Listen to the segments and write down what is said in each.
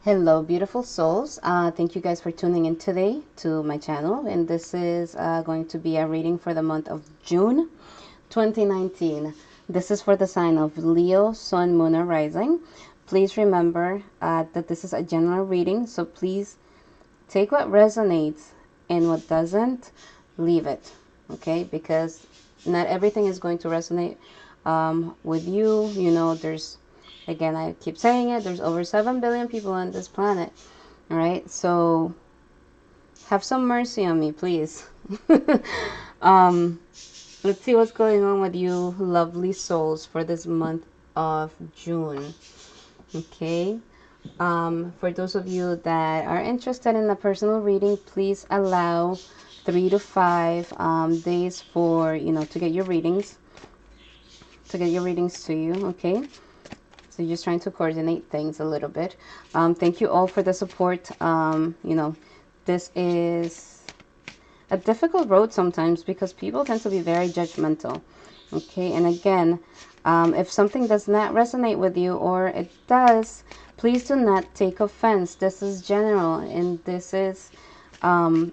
Hello, beautiful souls. Thank you guys for tuning in today to my channel. And this is going to be a reading for the month of June 2019. This is for the sign of Leo, Sun, Moon, or Rising. Please remember that this is a general reading. So please take what resonates and what doesn't, leave it. Okay? Because not everything is going to resonate with you. You know, again, I keep saying it, there's over 7 billion people on this planet. All right, so have some mercy on me, please. um, let's see what's going on with you, lovely souls, for this month of June. Okay. For those of you that are interested in a personal reading, please allow 3 to 5 days for, to get your readings, to you. Okay. So just trying to coordinate things a little bit. Thank you all for the support. This is a difficult road sometimes because people tend to be very judgmental. Okay, and again, if something does not resonate with you, or it does, please do not take offense. This is general, and this is, I'm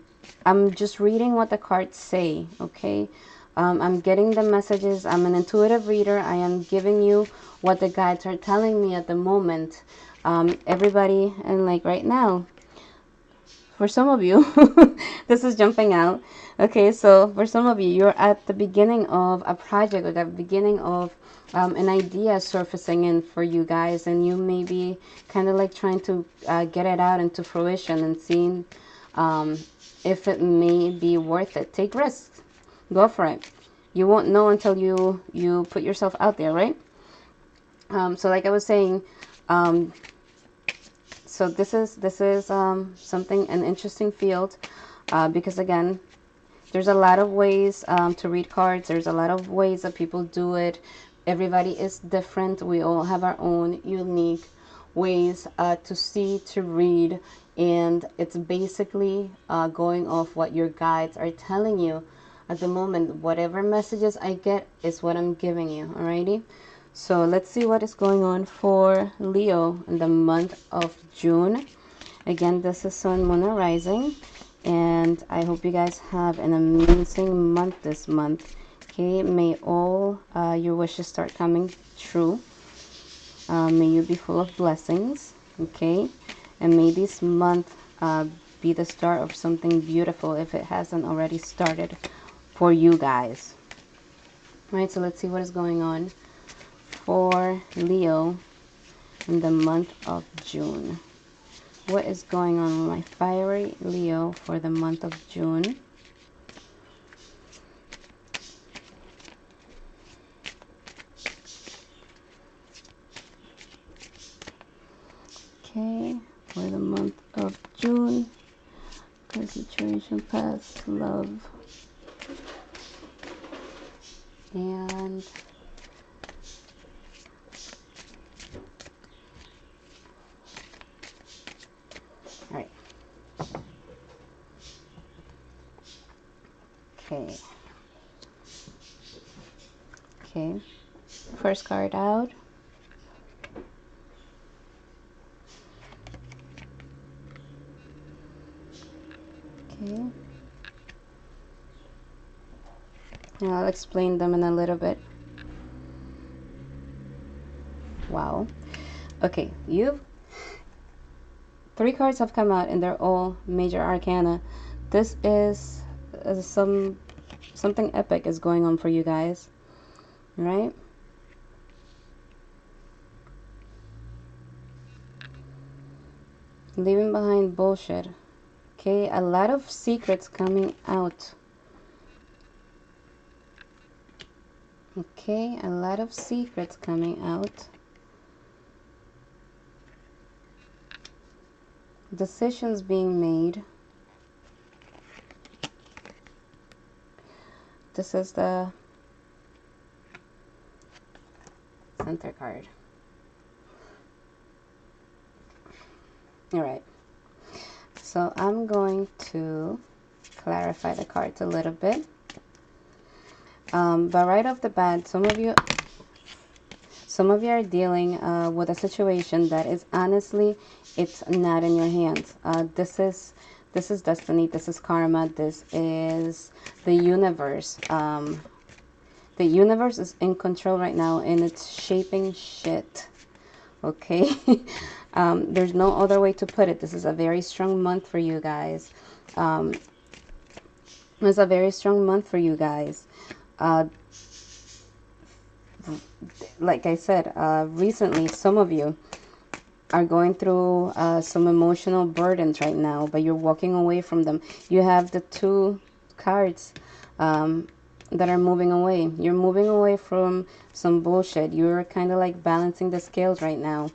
just reading what the cards say, okay? I'm getting the messages. I'm an intuitive reader. I am giving you what the guides are telling me at the moment. Everybody, and like right now, for some of you, this is jumping out. Okay, so for some of you, you're at the beginning of a project, or the beginning of an idea surfacing in for you guys, and you may be kind of like trying to get it out into fruition and seeing if it may be worth it. Take risks. Go for it. You won't know until you put yourself out there, right? So like I was saying, so this is something, an interesting field, because again, there's a lot of ways to read cards. There's a lot of ways that people do it. Everybody is different. We all have our own unique ways to see, to read, and it's basically going off what your guides are telling you at the moment. Whatever messages I get is what I'm giving you. Alrighty. So let's see what is going on for Leo in the month of June. Again, this is Sun, Moon, and Rising. And I hope you guys have an amazing month this month. Okay, may all your wishes start coming true. May you be full of blessings. Okay, and may this month be the start of something beautiful if it hasn't already started for you guys. All right, so let's see what is going on for Leo in the month of June. What is going on with my fiery Leo for the month of June? Okay, for the month of June, concentration, past, love, and all right. Okay. Okay. First card out. Okay. And I'll explain them in a little bit. Wow. Okay, three cards have come out, and they're all major arcana. This is something epic is going on for you guys, right? Leaving behind bullshit. Okay, a lot of secrets coming out. Okay, a lot of secrets coming out. Decisions being made. This is the center card. All right. So I'm going to clarify the cards a little bit. But right off the bat, some some of you are dealing with a situation that is honestly, it's not in your hands. This is destiny. This is karma. This is the universe. The universe is in control right now, and it's shaping shit. Okay. There's no other way to put it. This is a very strong month for you guys. It's a very strong month for you guys. Like I said, recently, some of you are going through some emotional burdens right now, but you're walking away from them. You have the two cards that are moving away. You're moving away from some bullshit. You're kind of like balancing the scales right now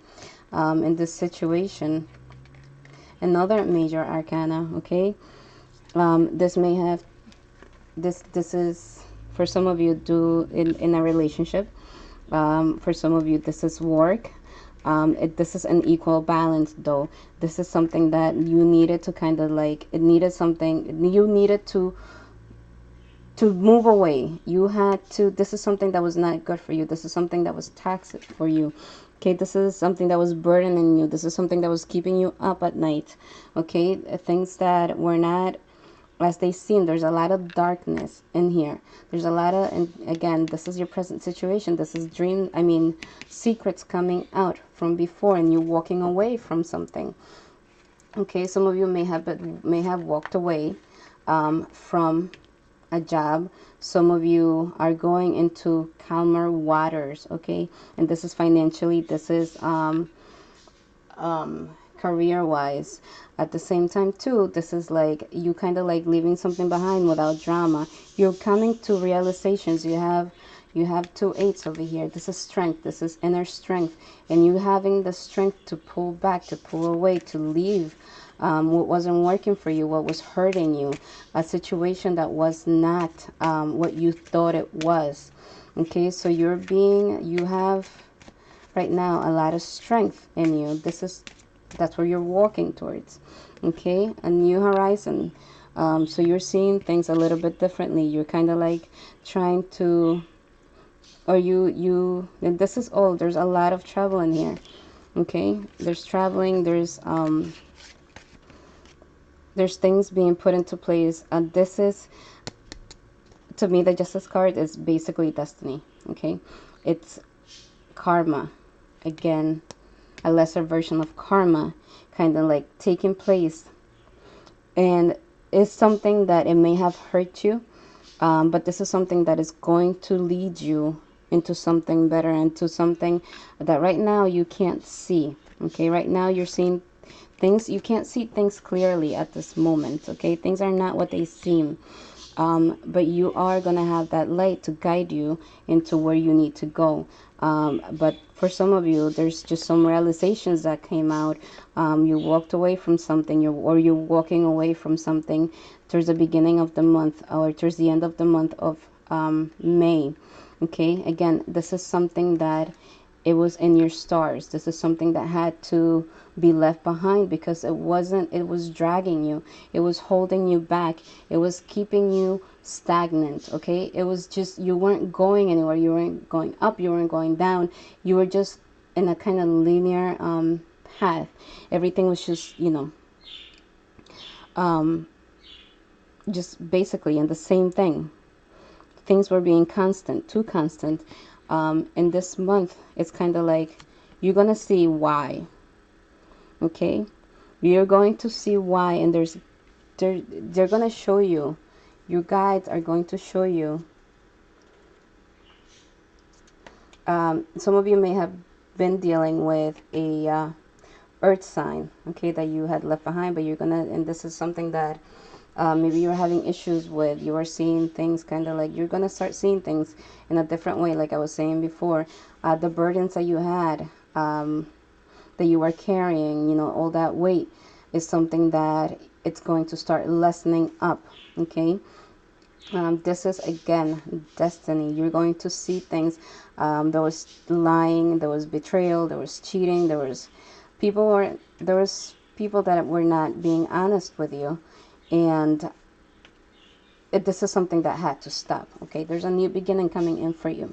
in this situation. Another major arcana, okay? This may have, this is, for some of you, in a relationship. For some of you, this is work. This is an equal balance, though. This is something that you needed to kind of like, it needed something, you needed to move away. You had to, this is something that was not good for you. This is something that was toxic for you. Okay, this is something that was burdening you. This is something that was keeping you up at night. Okay, things that were not as they seem. There's a lot of darkness in here. There's a lot of, and again, this is your present situation. This is secrets coming out from before, and you walking away from something. Okay, some of you may have walked away from a job. Some of you are going into calmer waters. Okay, and this is financially. This is career wise. At the same time too, this is like you kind of like leaving something behind without drama. You're coming to realizations. You have two eights over here. This is strength. This is inner strength, and you having the strength to pull back, to pull away, to leave what wasn't working for you, what was hurting you, a situation that was not what you thought it was. Okay, so you have right now a lot of strength in you. That's where you're walking towards. Okay, a new horizon. So you're seeing things a little bit differently. You're kind of like trying to, or and this is all, there's a lot of travel in here. Okay, there's traveling, there's things being put into place. This is, to me, the Justice card is basically destiny. Okay, it's karma. Again, a lesser version of karma, kind of like taking place, and it's something that it may have hurt you, but this is something that is going to lead you into something better, into something that right now you can't see. Okay, right now you're seeing things, you can't see things clearly at this moment. Okay, things are not what they seem, but you are going to have that light to guide you into where you need to go. But for some of you, there's just some realizations that came out. You walked away from something, or you're walking away from something towards the beginning of the month, or towards the end of the month of May. Okay, again, this is something that it was in your stars. This is something that had to be left behind because it was dragging you. It was holding you back. It was keeping you stagnant. Okay, it was just, you weren't going anywhere. You weren't going up, you weren't going down. You were just in a kind of linear path. Everything was just, just basically in the same thing. Things were being constant, too constant. In this month, it's kind of like you're going to see why. Okay? You're going to see why, and they're going to show you. Your guides are going to show you. Some of you may have been dealing with a earth sign, okay, that you had left behind, but and this is something that maybe you're having issues with. You are seeing things kind of like, you're going to start seeing things in a different way, like I was saying before. The burdens that you had, that you were carrying, all that weight is something that it's going to start lessening up, okay? This is, again, destiny. You're going to see things. There was lying, there was betrayal, there was cheating, there was people that were not being honest with you. And this is something that had to stop. Okay, there's a new beginning coming in for you.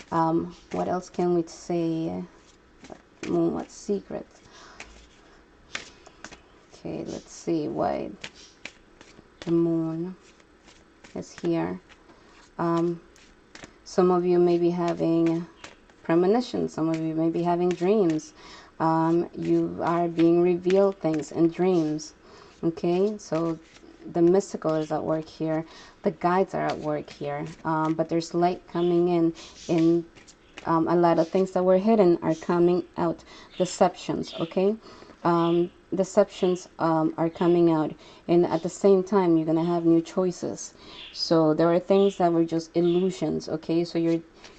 What else can we say? Moon, what secrets? Okay, let's see why the moon is here. Some of you may be having premonitions. Some of you may be having dreams. You are being revealed things in dreams. Okay, so the mystical is at work here. The guides are at work here. But there's light coming in a lot of things that were hidden are coming out. Deceptions, okay? Deceptions are coming out, and at the same time you're gonna have new choices. So there are things that were just illusions, okay? So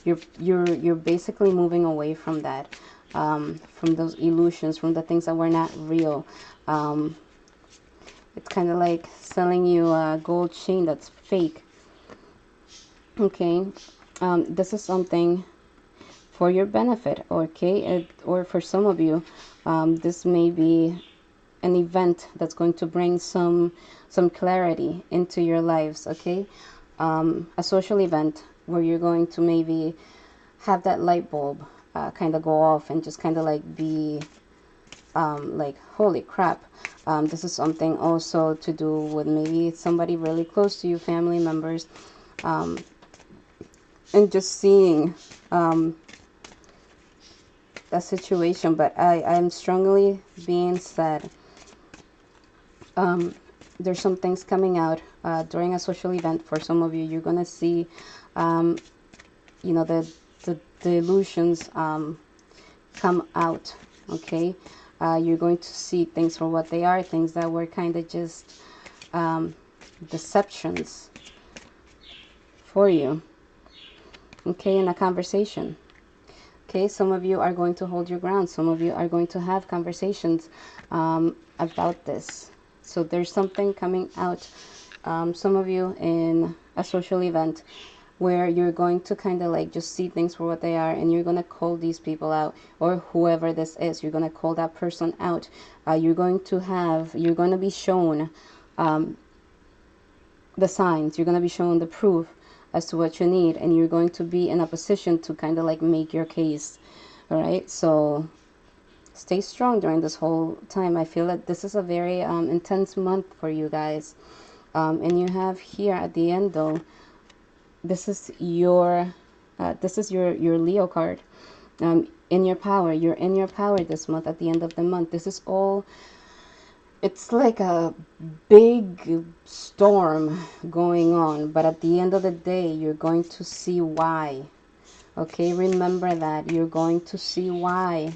you're basically moving away from that, from those illusions, from the things that were not real. It's kind of like selling you a gold chain that's fake. Okay, this is something for your benefit, okay? Or for some of you, this may be an event that's going to bring some clarity into your lives, okay? A social event where you're going to maybe have that light bulb kind of go off and just kind of like be like, holy crap. This is something also to do with maybe somebody really close to you, family members, and just seeing a situation. But I'm strongly being said, there's some things coming out during a social event. For some of you, you're gonna see you know, the illusions come out, okay? You're going to see things for what they are, things that were kind of just deceptions for you, okay, in a conversation. Okay, some of you are going to hold your ground. Some of you are going to have conversations about this. So there's something coming out, some of you in a social event where you're going to kind of like just see things for what they are, and you're going to call these people out, or whoever this is, you're going to call that person out. You're going to be shown the signs, you're going to be shown the proof as to what you need, and you're going to be in a position to kind of like make your case. All right, so stay strong during this whole time. I feel that this is a very intense month for you guys. And you have here at the end, though, this is your Leo card. In your power, you're in your power this month. At the end of the month, this is all, it's like a big storm going on, but at the end of the day, you're going to see why. Okay, remember that you're going to see why.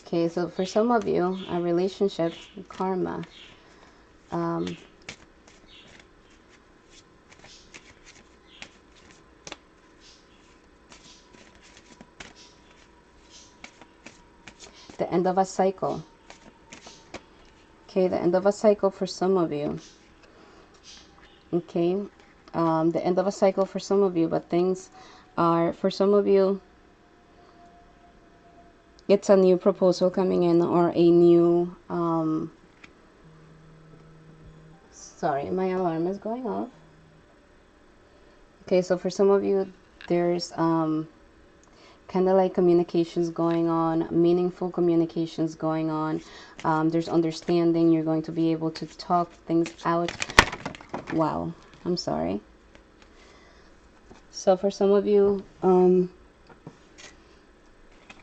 Okay, so for some of you, a relationship, karma, the end of a cycle. Okay, the end of a cycle for some of you. Okay, the end of a cycle for some of you, but things are, for some of you, it's a new proposal coming in, or a new, sorry, my alarm is going off. Okay, so for some of you, there's kind of like communications going on, meaningful communications going on. There's understanding. You're going to be able to talk things out. Wow, I'm sorry. So for some of you,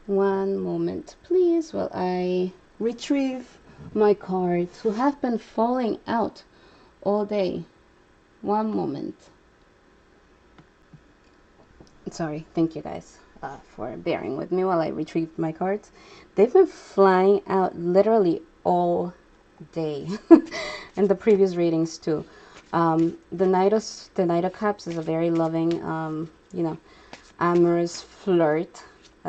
one moment, please, while I retrieve my cards who have been falling out all day. One moment. Sorry, thank you guys for bearing with me while I retrieve my cards. They've been flying out literally all day, and the previous readings too. The Knight of Cups is a very loving, you know, amorous flirt.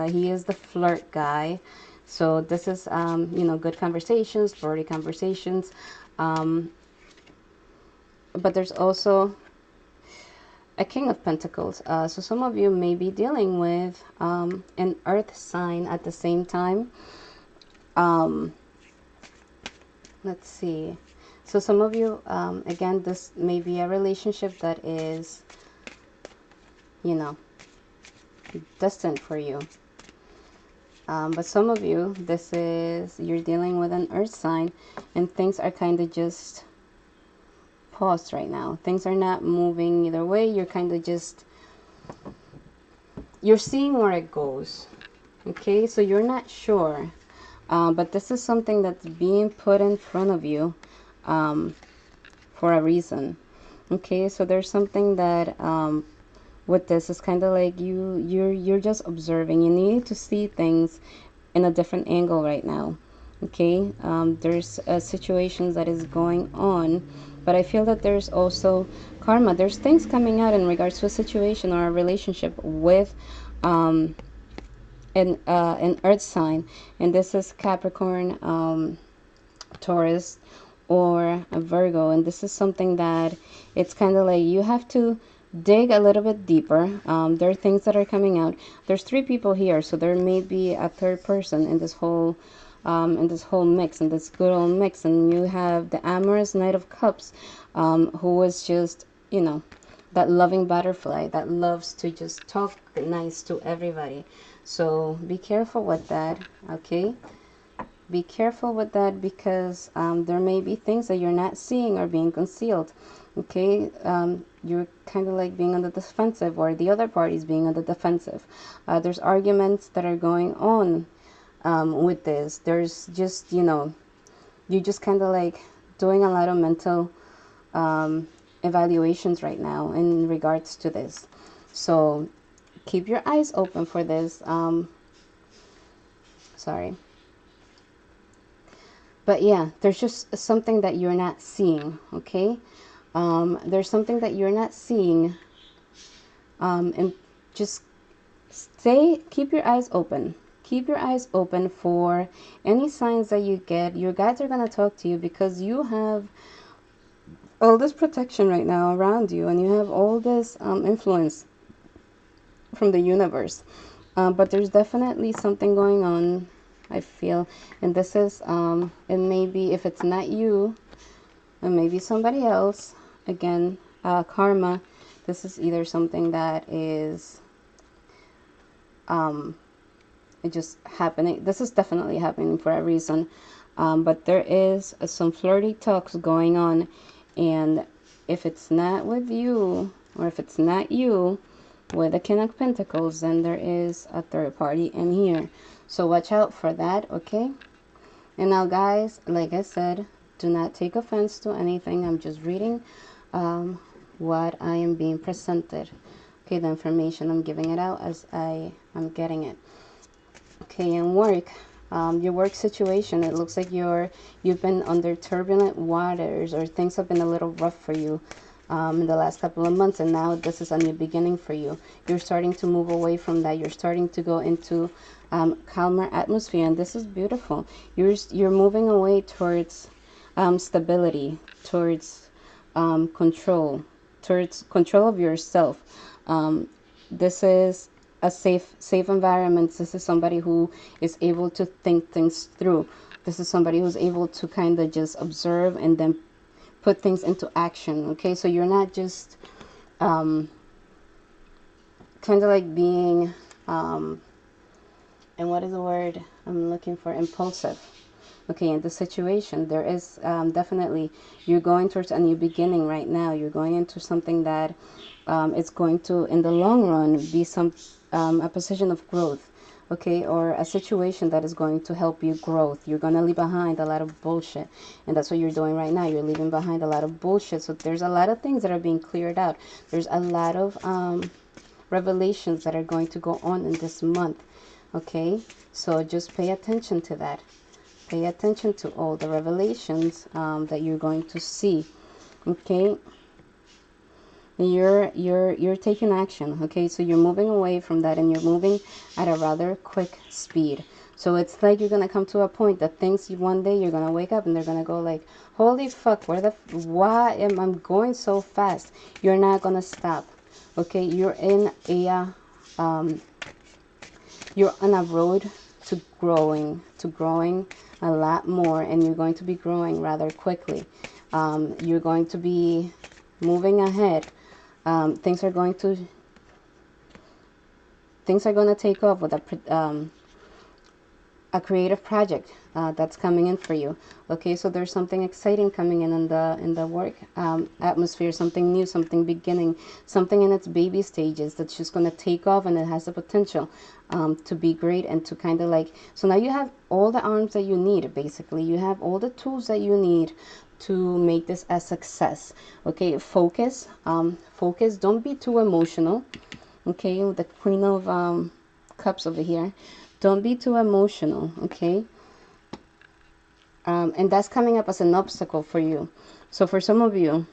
He is the flirt guy. So this is, you know, good conversations, flirty conversations. But there's also a King of Pentacles. So some of you may be dealing with an earth sign at the same time. Let's see. So some of you, again, this may be a relationship that is, you know, destined for you. But some of you, this is, you're dealing with an earth sign, and things are kind of just paused right now. Things are not moving either way. You're kind of just, you're seeing where it goes. Okay, so you're not sure. But this is something that's being put in front of you for a reason. Okay, so there's something that with this is kind of like you're just observing. You need to see things in a different angle right now. Okay, there's situations that is going on, but I feel that there's also karma. There's things coming out in regards to a situation or a relationship with an earth sign, and this is Capricorn, Taurus, or a Virgo. And this is something that it's kind of like you have to dig a little bit deeper. There are things that are coming out. There's 3 people here, so there may be a 3rd person in this whole mix, in this good old mix. And you have the amorous Knight of Cups, who was just, you know, that loving butterfly that loves to just talk nice to everybody. So be careful with that, okay? Be careful with that, because there may be things that you're not seeing or being concealed. Okay, you're kind of like being on the defensive, or the other party's being on the defensive. There's arguments that are going on with this. There's just, you know, you're just kind of like doing a lot of mental evaluations right now in regards to this. So keep your eyes open for this. Sorry. But yeah, there's just something that you're not seeing, okay? There's something that you're not seeing, and just keep your eyes open. Keep your eyes open for any signs that you get. Your guides are going to talk to you, because you have all this protection right now around you, and you have all this influence from the universe. But there's definitely something going on, I feel. And this is, it may be, if it's not you, and maybe somebody else. Again, karma. This is either something that is it just happening. This is definitely happening for a reason. But there is some flirty talks going on, and if it's not with you, or if it's not you with the King of Pentacles, then there is a 3rd party in here. So watch out for that, okay? And now, guys, like I said, do not take offense to anything. I'm just reading what I am being presented. Okay, the information, I'm giving it out as I am getting it. Okay, in work, your work situation, it looks like you've been under turbulent waters, or things have been a little rough for you in the last couple of months, and now this is a new beginning for you. You're starting to move away from that. You're starting to go into calmer atmosphere, and this is beautiful. You're moving away towards stability, towards control, towards control of yourself. This is a safe environment. This is somebody who is able to think things through. This is somebody who's able to kind of just observe and then put things into action. Okay, so you're not just kind of like being and what is the word I'm looking for? Impulsive. Okay, in this situation, there is definitely, you're going towards a new beginning right now. You're going into something that is going to, in the long run, be a position of growth, okay, or a situation that is going to help you growth. You're going to leave behind a lot of bullshit, and that's what you're doing right now. You're leaving behind a lot of bullshit. So there's a lot of things that are being cleared out. There's a lot of revelations that are going to go on in this month, okay? So just pay attention to that. Pay attention to all the revelations that you're going to see, okay? You're taking action, okay? So you're moving away from that, and you're moving at a rather quick speed. So it's like you're gonna come to a point that things, one day you're gonna wake up and they're gonna go like, holy fuck, why am I going so fast? You're not gonna stop, okay? You're on a road to growing a lot more, and you're going to be growing rather quickly. You're going to be moving ahead. Things are going to take off with a creative project that's coming in for you. Okay, so there's something exciting coming in the work atmosphere, something new, something beginning, something in its baby stages that's just going to take off, and it has the potential to be great and to kind of like, so now you have all the arms that you need. Basically, you have all the tools that you need to make this a success. Okay, focus. Focus. Don't be too emotional. Okay, the Queen of Cups over here. Don't be too emotional, okay? And that's coming up as an obstacle for you. So for some of you,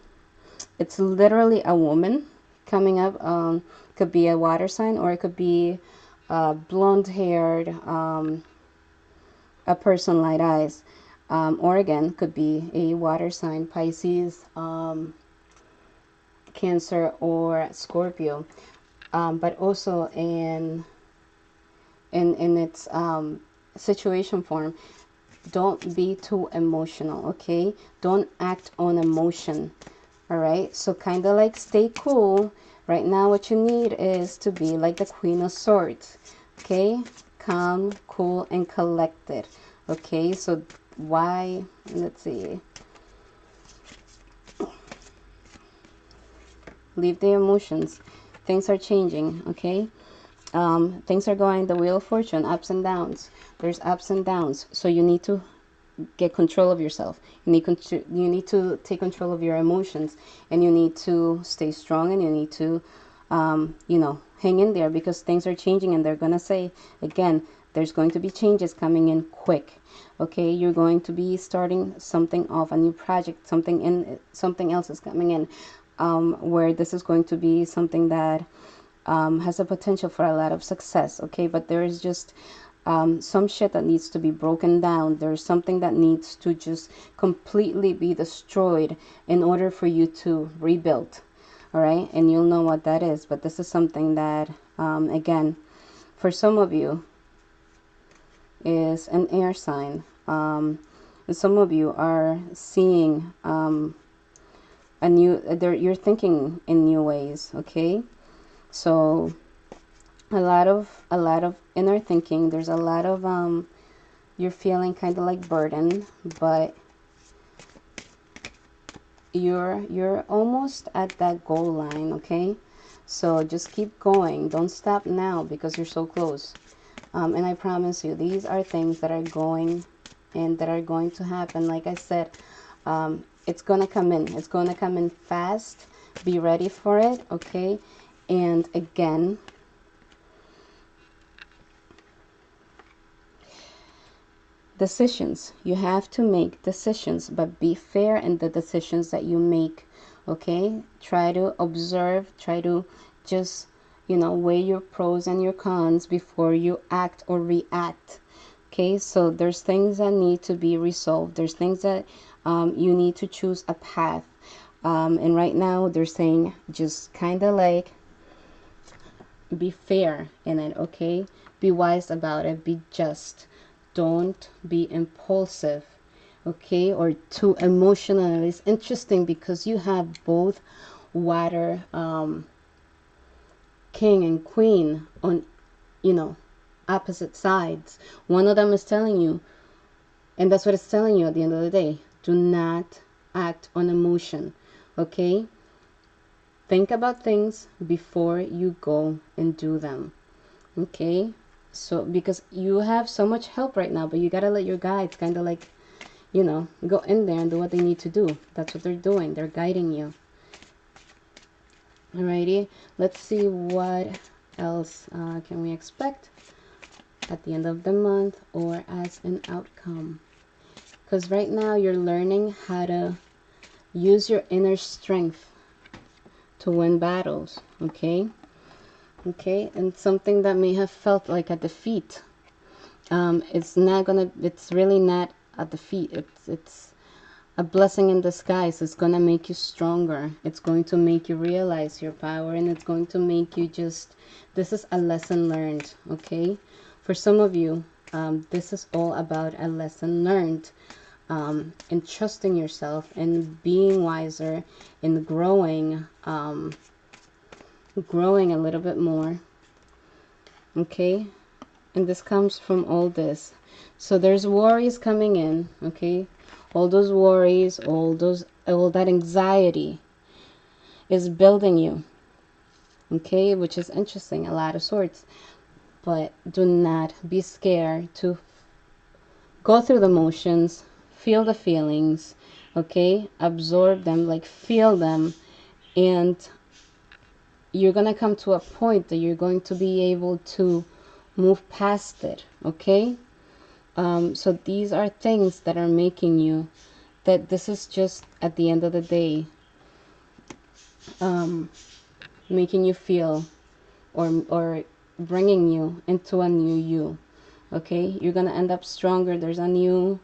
it's literally a woman coming up. Could be a water sign, or it could be blonde-haired, a person light eyes. Or again, could be a water sign, Pisces, Cancer, or Scorpio. But also in its situation form, don't be too emotional, okay? Don't act on emotion. All right, so kind of like stay cool. Right now what you need is to be like the Queen of Swords, okay? Calm, cool, and collected. Okay, so why, let's see, leave the emotions. Things are changing, okay? Things are going the wheel of fortune, ups and downs. There's ups and downs, so you need to get control of yourself. You need to take control of your emotions, and you need to stay strong, and you need to you know, hang in there, because things are changing, and they're gonna say again, there's going to be changes coming in quick. Okay, you're going to be starting something off, a new project, something else is coming in, where this is going to be something that has a potential for a lot of success. Okay, but there is just some shit that needs to be broken down. There's something that needs to just completely be destroyed in order for you to rebuild. All right, and you'll know what that is. But this is something that again, for some of you, is an air sign. And some of you are seeing a new, you're thinking in new ways. Okay, so a lot of inner thinking. There's a lot of you're feeling kind of like burdened, but you're almost at that goal line. Okay, so just keep going. Don't stop now, because you're so close. And I promise you, these are things that are going to happen. Like I said, it's gonna come in. It's gonna come in fast. Be ready for it. Okay, and again, decisions. You have to make decisions, but be fair in the decisions that you make. Okay, try to observe, try to just, you know, weigh your pros and your cons before you act or react. Okay, so there's things that need to be resolved. There's things that you need to choose a path, and right now they're saying just kind of like be fair in it. Okay, be wise about it, be just. Don't be impulsive, okay, or too emotional. It's interesting because you have both water king and queen on, you know, opposite sides. One of them is telling you, and that's what it's telling you at the end of the day, do not act on emotion. Okay, think about things before you go and do them. Okay, so because you have so much help right now, but you gotta let your guides kind of like, you know, go in there and do what they need to do. That's what they're doing. They're guiding you. Alrighty, let's see what else can we expect at the end of the month or as an outcome. Because right now you're learning how to use your inner strength to win battles. Okay, okay, and something that may have felt like a defeat, it's really not a defeat. It's a blessing in disguise. It's gonna make you stronger. It's going to make you realize your power, and it's going to make you just, this is a lesson learned. Okay, for some of you, this is all about a lesson learned. in trusting yourself and being wiser and growing, growing a little bit more. Okay, and this comes from all this. So there's worries coming in. Okay, all those worries, all that anxiety is building you. Okay, which is interesting, a lot of sorts. But do not be scared to go through the motions, feel the feelings, okay, absorb them, like feel them, and you're going to come to a point that you're going to be able to move past it. Okay, so these are things that are making you, that this is just at the end of the day, making you feel, or bringing you into a new you. Okay, you're gonna end up stronger. There's a new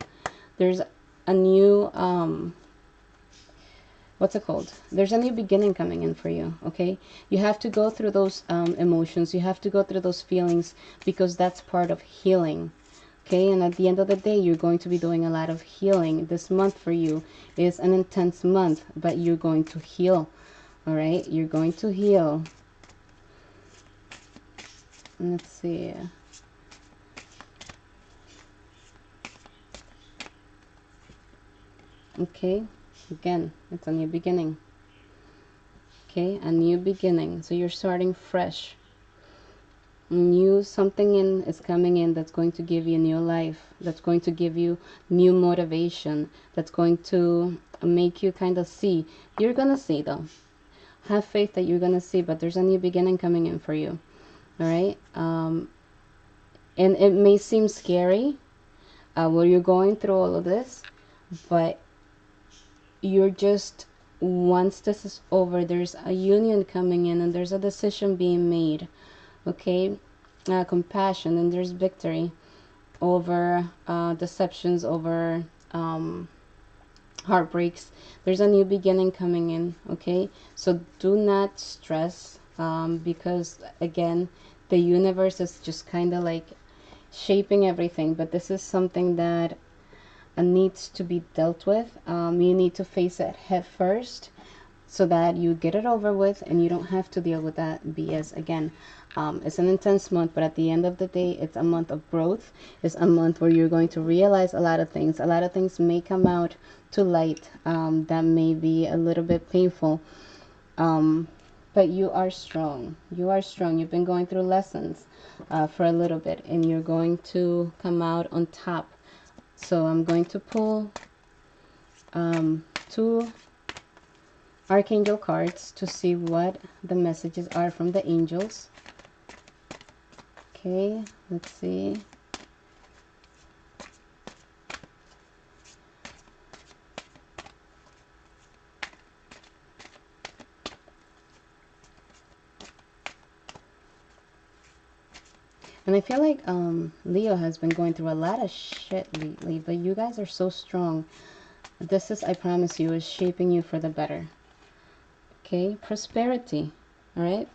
what's it called, there's a new beginning coming in for you. Okay, you have to go through those emotions, you have to go through those feelings, because that's part of healing. Okay, and at the end of the day, you're going to be doing a lot of healing. This month for you is an intense month, but you're going to heal. All right, you're going to heal. Let's see. Okay, again, it's a new beginning. Okay, a new beginning. So you're starting fresh. Something in is coming in that's going to give you new life, that's going to give you new motivation, that's going to make you kind of see. You're gonna see, though. Have faith that you're gonna see, but there's a new beginning coming in for you. All right, and it may seem scary while you're going through all of this, but you're just, once this is over, there's a union coming in and there's a decision being made. Okay, compassion, and there's victory over deceptions, over heartbreaks. There's a new beginning coming in. Okay, so do not stress, because again, the universe is just kind of like shaping everything, but this is something that needs to be dealt with. You need to face it head first, so that you get it over with and you don't have to deal with that BS again. It's an intense month, but at the end of the day, it's a month of growth. It's a month where you're going to realize a lot of things. A lot of things may come out to light, that may be a little bit painful, but you are strong. You are strong. You've been going through lessons for a little bit, and you're going to come out on top. So I'm going to pull two Archangel cards to see what the messages are from the angels. Okay, let's see. And I feel like Leo has been going through a lot of shit lately, but you guys are so strong. This is, I promise you, is shaping you for the better. Okay, prosperity, all right?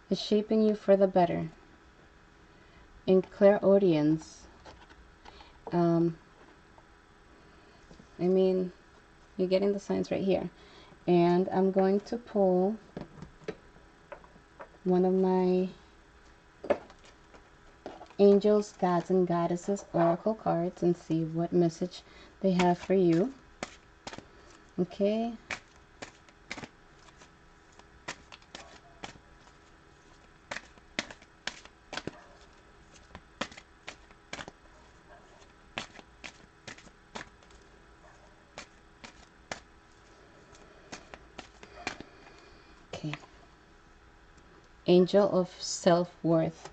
It's shaping you for the better. In clairaudience, I mean, you're getting the signs right here. And I'm going to pull one of my angels, gods, and goddesses oracle cards and see what message they have for you. Okay. Okay. Angel of self-worth.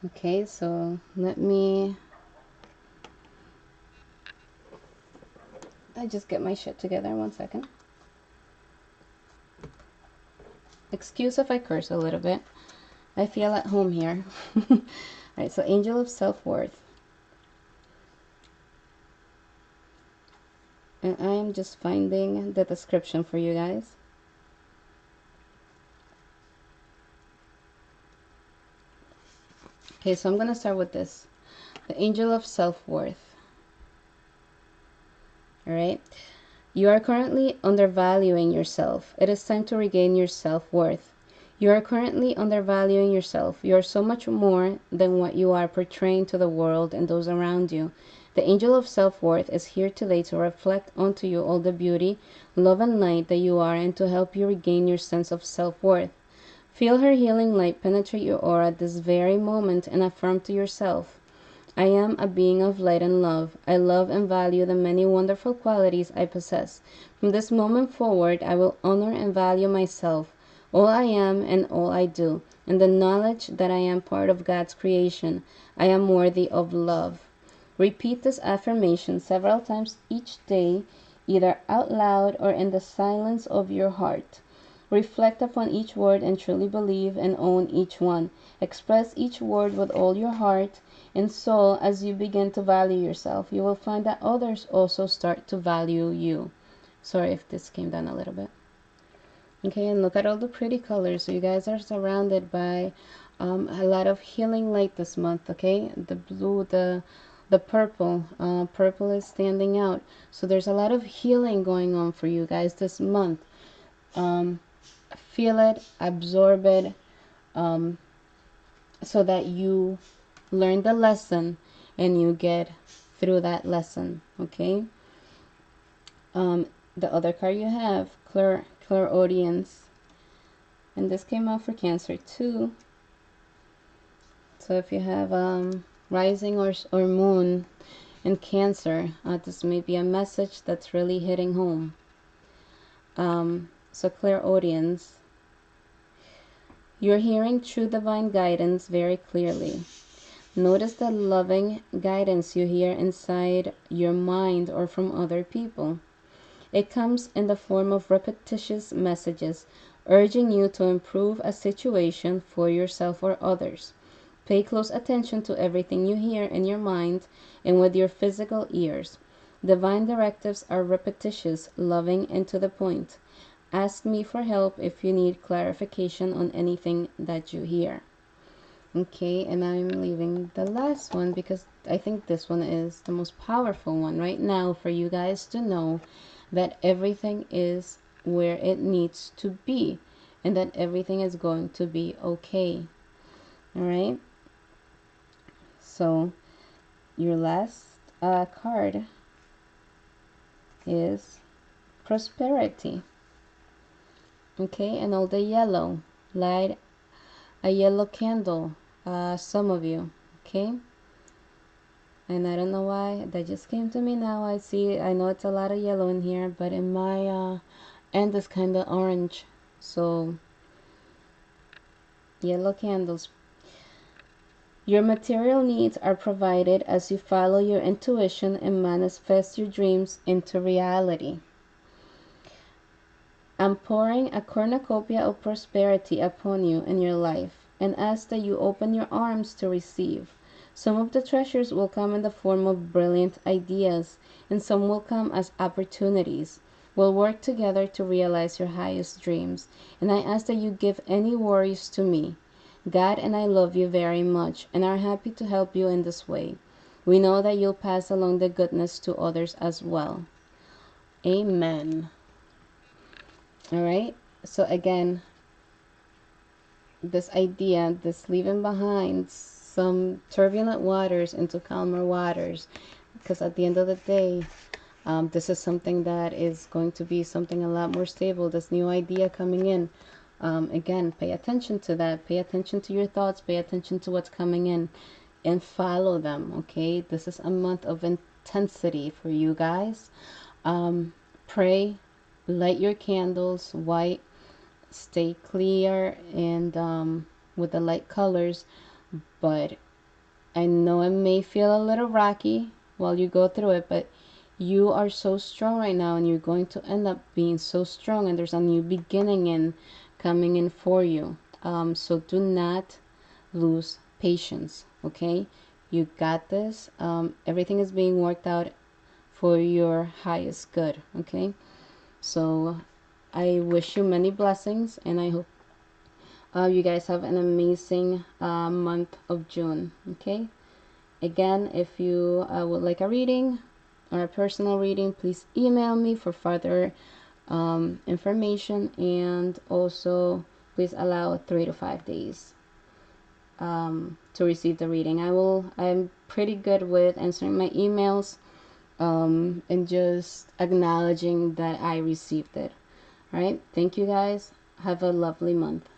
Okay, so I just get my shit together 1 second. Excuse if I curse a little bit. I feel at home here. Alright, so Angel of Self-Worth. And I am just finding the description for you guys. Okay, so I'm going to start with this. The Angel of Self-Worth. All right. You are currently undervaluing yourself. It is time to regain your self-worth. You are currently undervaluing yourself. You are so much more than what you are portraying to the world and those around you. The angel of self-worth is here today to reflect onto you all the beauty, love, and light that you are and to help you regain your sense of self-worth. Feel her healing light penetrate your aura at this very moment and affirm to yourself, I am a being of light and love. I love and value the many wonderful qualities I possess. From this moment forward, I will honor and value myself, all I am and all I do, and the knowledge that I am part of God's creation. I am worthy of love. Repeat this affirmation several times each day, either out loud or in the silence of your heart. Reflect upon each word and truly believe and own each one. Express each word with all your heart and soul. As you begin to value yourself, you will find that others also start to value you. Sorry if this came down a little bit. Okay, and look at all the pretty colors. So you guys are surrounded by a lot of healing light this month. Okay, the blue, the purple. Purple is standing out. So there's a lot of healing going on for you guys this month. Feel it, absorb it, so that you learn the lesson and you get through that lesson. Okay. The other card you have, clairaudience, and this came out for Cancer too. So if you have rising or moon in Cancer, this may be a message that's really hitting home. So clairaudience, you're hearing true divine guidance very clearly. Notice the loving guidance you hear inside your mind or from other people. It comes in the form of repetitious messages urging you to improve a situation for yourself or others. Pay close attention to everything you hear in your mind and with your physical ears. Divine directives are repetitious, loving, and to the point. Ask me for help if you need clarification on anything that you hear. Okay, and I'm leaving the last one because I think this one is the most powerful one right now for you guys to know that everything is where it needs to be and that everything is going to be okay. All right. So your last card is prosperity. Okay, and all the yellow, light a yellow candle, some of you. Okay, and I don't know why that just came to me now. I know it's a lot of yellow in here, but in my end is kind of orange. So yellow candles. Your material needs are provided as you follow your intuition and manifest your dreams into reality. I'm pouring a cornucopia of prosperity upon you in your life and ask that you open your arms to receive. Some of the treasures will come in the form of brilliant ideas, and some will come as opportunities. We'll work together to realize your highest dreams, and I ask that you give any worries to me. God and I love you very much and are happy to help you in this way. We know that you'll pass along the goodness to others as well. Amen. All right. So again, this idea, this leaving behind some turbulent waters into calmer waters, because at the end of the day, this is something that is going to be something a lot more stable. This new idea coming in. Again, pay attention to that. Pay attention to your thoughts. Pay attention to what's coming in and follow them. Okay. This is a month of intensity for you guys. Pray. Light your candles white, stay clear and with the light colors, but I know it may feel a little rocky while you go through it, but you are so strong right now and you're going to end up being so strong, and there's a new beginning in coming in for you. So do not lose patience. Okay, you got this. Everything is being worked out for your highest good. Okay, so I wish you many blessings, and I hope you guys have an amazing month of June. Okay, again, if you would like a reading, or a personal reading, please email me for further information, and also please allow 3 to 5 days to receive the reading. I'm pretty good with answering my emails and just acknowledging that I received it. All right, thank you guys. Have a lovely month.